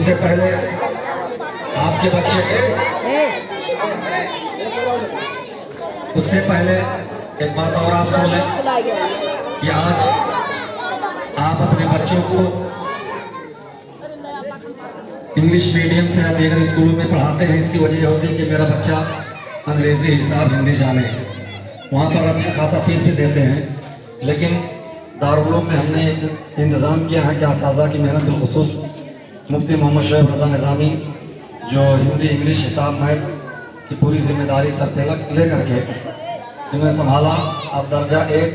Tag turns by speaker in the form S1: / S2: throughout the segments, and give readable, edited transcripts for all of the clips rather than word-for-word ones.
S1: इससे पहले आपके बच्चे उससे पहले एक बात और आप सुन लें कि आज आप अपने बच्चों को इंग्लिश मीडियम से अलीगढ़ स्कूलों में पढ़ाते हैं। इसकी वजह यह होती है कि मेरा बच्चा अंग्रेजी हिसाब हिंदी जाने, वहाँ पर अच्छा खासा फीस भी देते हैं। लेकिन दारुल में हमने एक इंतज़ाम किया है कि असातिज़ा की मेहनत बिलखुसूस मुफ्ती मोहम्मद शोएब रज़ा निज़ामी जो हिंदी इंग्लिश हिसाब मैथ की पूरी जिम्मेदारी सर पे ले करके इन्हें संभाला। अब दर्जा एक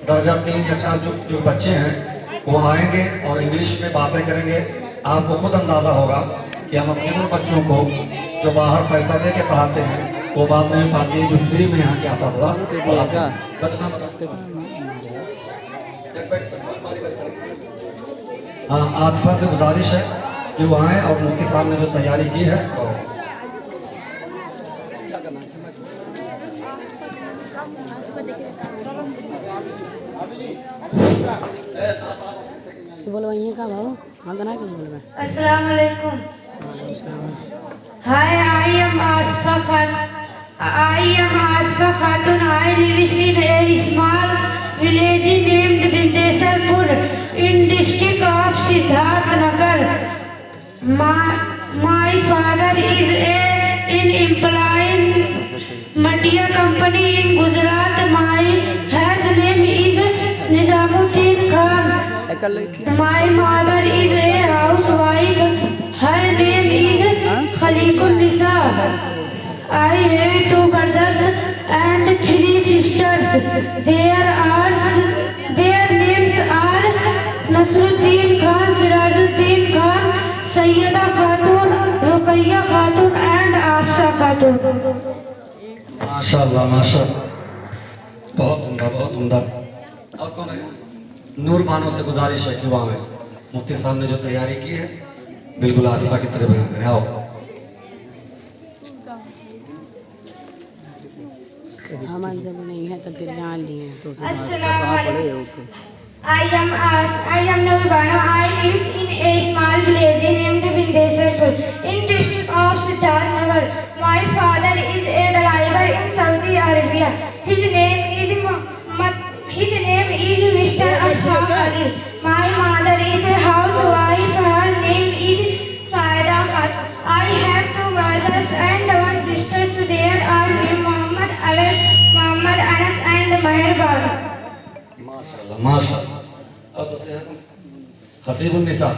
S1: दर्जा 3 या 4 जो बच्चे हैं वो आएंगे और इंग्लिश में बातें करेंगे। आपको खुद अंदाज़ा होगा कि हम अपने उन बच्चों को जो बाहर पैसा दे के पढ़ाते हैं वो बात नहीं पाती है जो फ्री में यहाँ के असातिज़ा। हाँ, आसपास से गुजारिश है कि वो आएँ और उनके सामने जो तैयारी की है
S2: बोलो का भाव हम तो ना कुछ बोल रहे।
S3: अस्सलाम वालेकुम। Hi, I am Asfa Khatun. I live in a small village named Bindesarpur in district of Siddharthnagar. My father is in employing Matia company in Gujarat. My husband name is Nizamuddin Khan. My mother is a housewife. Her name is Khaliqun Nisa. I have 2 brothers and 3 sisters. Their names are Nasruddin Khan, Sirajuddin Khan, Sayyida Khatun, Ruqayya Khatun and Afsha Khatun.
S1: माशाल्लाह माशाल्लाह, बहुत उम्दा बहुत उम्दा। और कौन है? नूर बानो से गुजारिश है कि वहाँ में मुफ्ती साहब ने जो तैयारी की है बिल्कुल आसिफा की तरह बना करें। आओ
S2: हमारे जब नहीं है तो फिर जान लिए तो
S3: I am Noor Bano. I live in a small village named Bindesarpur in district of Siddharthnagar. My father is a driver in Saudi Arabia. His name is Mr. Ashfaq Ali. My mother is a housewife. Her name is Saida Khatun. I have 2 brothers and 1 sister. There are Muhammad Anas and Meherban.
S1: माशाल्लाह माशाल्लाह। और दूसरे हसीबुन निसा।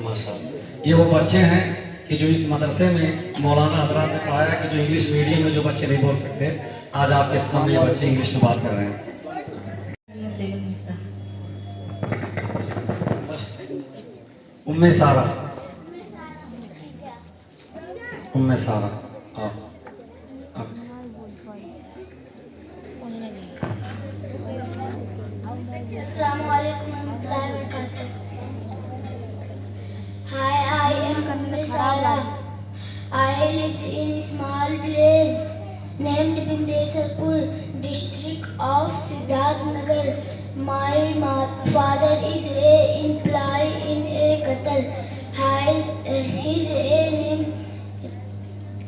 S1: माशाल्लाह, ये वो बच्चे हैं कि जो इस मदरसे में मौलाना हजरात ने कहा है कि जो इंग्लिश मीडियम में जो बच्चे नहीं बोल सकते, आज आपके सामने ये बच्चे इंग्लिश में बात कर रहे हैं। उम्मे सारा
S3: Hi, I am Sara. I live in small village named Bindesarpur, district of Siddharthnagar. My father is a employee in a Qatar. His name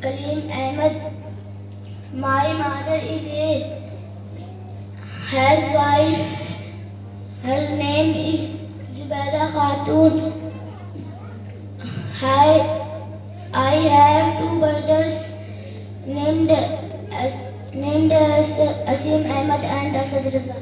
S3: Kalim Ahmed. My mother is a housewife. Her name is Zubaida Khatun. I have 2 brothers named Asim Ahmed and Asad Raza.